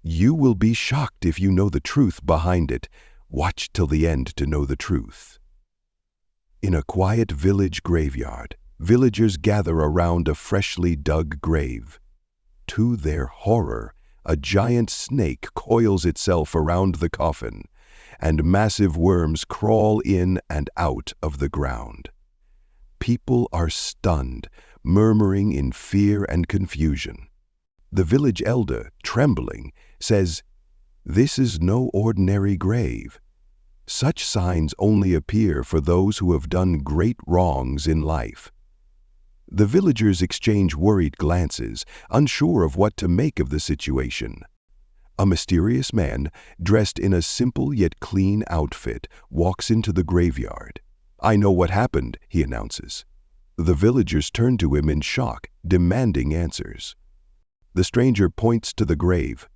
You will be shocked if you know the truth behind it. Watch till the end to know the truth. In a quiet village graveyard, villagers gather around a freshly dug grave. To their horror, a giant snake coils itself around the coffin, and massive worms crawl in and out of the ground. People are stunned, murmuring in fear and confusion. The village elder, trembling, says, "This is no ordinary grave. Such signs only appear for those who have done great wrongs in life." The villagers exchange worried glances, unsure of what to make of the situation. A mysterious man, dressed in a simple yet clean outfit, walks into the graveyard. "I know what happened," he announces. The villagers turn to him in shock, demanding answers. The stranger points to the grave.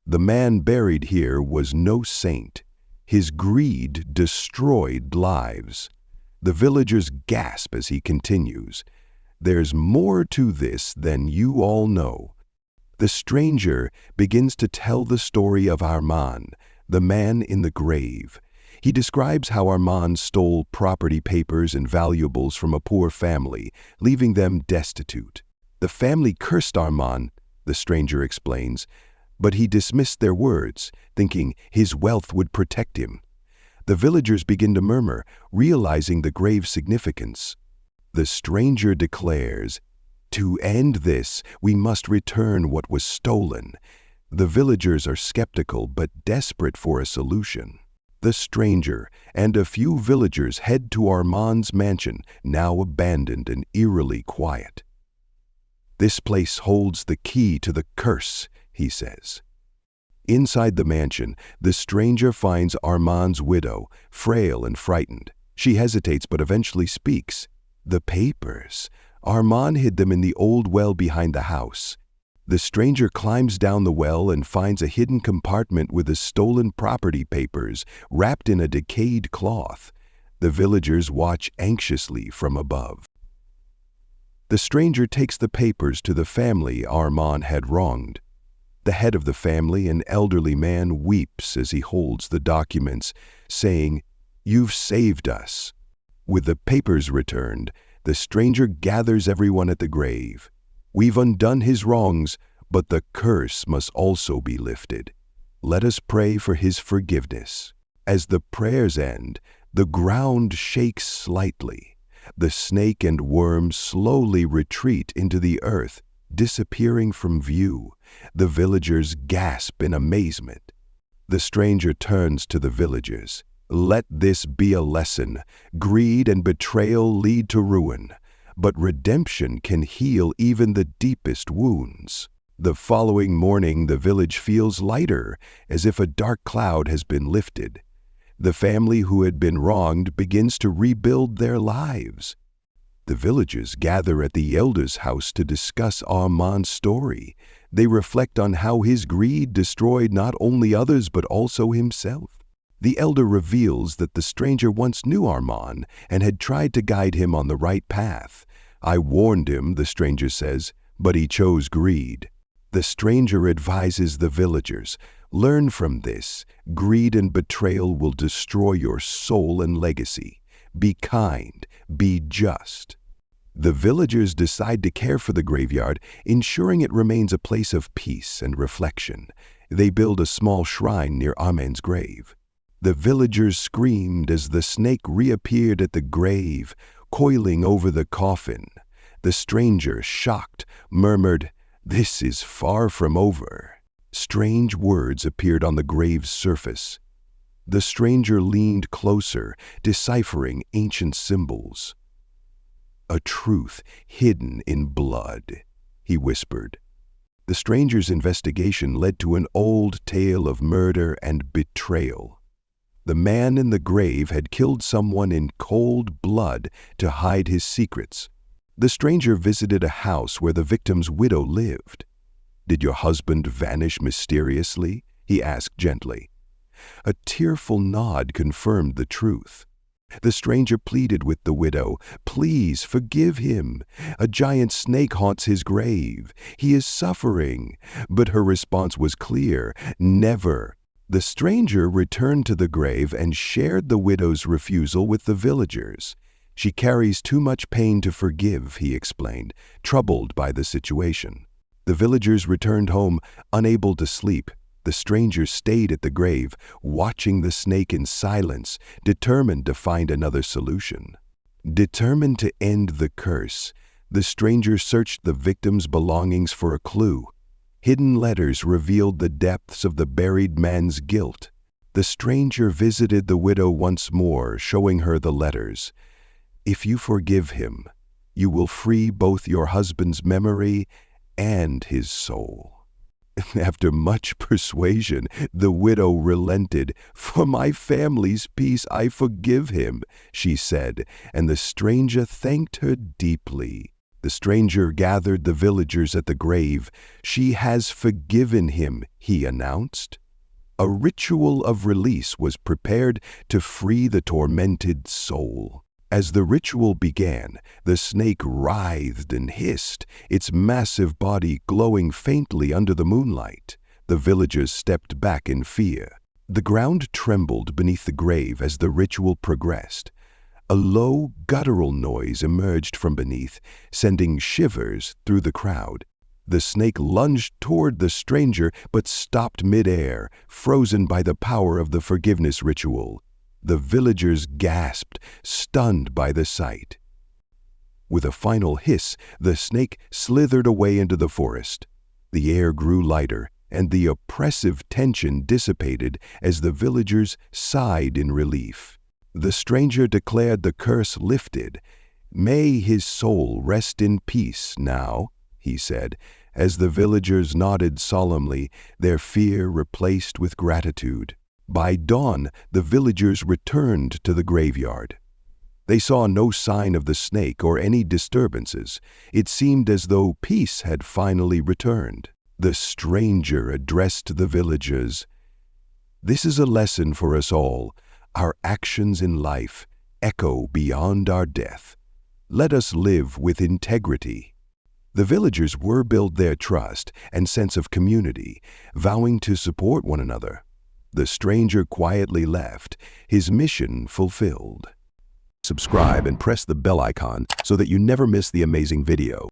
The man buried here was no saint. His greed destroyed lives. The villagers gasp as he continues. "There's more to this than you all know." The stranger begins to tell the story of Armand, the man in the grave. He describes how Armand stole property papers and valuables from a poor family, leaving them destitute. The family cursed Armand, the stranger explains, but he dismissed their words, thinking his wealth would protect him. The villagers begin to murmur, realizing the grave significance. The stranger declares, "To end this, we must return what was stolen." The villagers are skeptical but desperate for a solution. The stranger and a few villagers head to Armand's mansion, now abandoned and eerily quiet. "This place holds the key to the curse," he says. Inside the mansion, the stranger finds Armand's widow, frail and frightened. She hesitates but eventually speaks. "The papers. Armand hid them in the old well behind the house." The stranger climbs down the well and finds a hidden compartment with the stolen property papers wrapped in a decayed cloth. The villagers watch anxiously from above. The stranger takes the papers to the family Armand had wronged. The head of the family, an elderly man, weeps as he holds the documents, saying, "You've saved us." With the papers returned, the stranger gathers everyone at the grave. "We've undone his wrongs, but the curse must also be lifted. Let us pray for his forgiveness." As the prayers end, the ground shakes slightly. The snake and worm slowly retreat into the earth, disappearing from view. The villagers gasp in amazement. The stranger turns to the villagers. "Let this be a lesson. Greed and betrayal lead to ruin, but redemption can heal even the deepest wounds." The following morning, the village feels lighter, as if a dark cloud has been lifted. The family who had been wronged begins to rebuild their lives. The villagers gather at the elder's house to discuss Armand's story. They reflect on how his greed destroyed not only others but also himself. The elder reveals that the stranger once knew Armand and had tried to guide him on the right path. "I warned him," the stranger says, "but he chose greed." The stranger advises the villagers, "Learn from this. Greed and betrayal will destroy your soul and legacy. Be kind, be just." The villagers decide to care for the graveyard, ensuring it remains a place of peace and reflection. They build a small shrine near Armand's grave. The villagers screamed as the snake reappeared at the grave, coiling over the coffin. The stranger, shocked, murmured, "This is far from over." Strange words appeared on the grave's surface. The stranger leaned closer, deciphering ancient symbols. "A truth hidden in blood," he whispered. The stranger's investigation led to an old tale of murder and betrayal. The man in the grave had killed someone in cold blood to hide his secrets. The stranger visited a house where the victim's widow lived. "Did your husband vanish mysteriously?" he asked gently. A tearful nod confirmed the truth. The stranger pleaded with the widow, "Please forgive him. A giant snake haunts his grave. He is suffering." But her response was clear, "Never." The stranger returned to the grave and shared the widow's refusal with the villagers. "She carries too much pain to forgive," he explained, troubled by the situation. The villagers returned home, unable to sleep. The stranger stayed at the grave, watching the snake in silence, determined to find another solution. Determined to end the curse, the stranger searched the victim's belongings for a clue. Hidden letters revealed the depths of the buried man's guilt. The stranger visited the widow once more, showing her the letters. "If you forgive him, you will free both your husband's memory and his soul." After much persuasion, the widow relented. "For my family's peace, I forgive him," she said, and the stranger thanked her deeply. The stranger gathered the villagers at the grave. "She has forgiven him," he announced. A ritual of release was prepared to free the tormented soul. As the ritual began, the snake writhed and hissed, its massive body glowing faintly under the moonlight. The villagers stepped back in fear. The ground trembled beneath the grave as the ritual progressed. A low, guttural noise emerged from beneath, sending shivers through the crowd. The snake lunged toward the stranger but stopped midair, frozen by the power of the forgiveness ritual. The villagers gasped, stunned by the sight. With a final hiss, the snake slithered away into the forest. The air grew lighter, and the oppressive tension dissipated as the villagers sighed in relief. The stranger declared the curse lifted. "May his soul rest in peace now," he said, as the villagers nodded solemnly, their fear replaced with gratitude. By dawn, the villagers returned to the graveyard. They saw no sign of the snake or any disturbances. It seemed as though peace had finally returned. The stranger addressed the villagers. "This is a lesson for us all. Our actions in life echo beyond our death. Let us live with integrity." The villagers were built their trust and sense of community, vowing to support one another. The stranger quietly left, his mission fulfilled. Subscribe and press the bell icon so that you never miss the amazing video.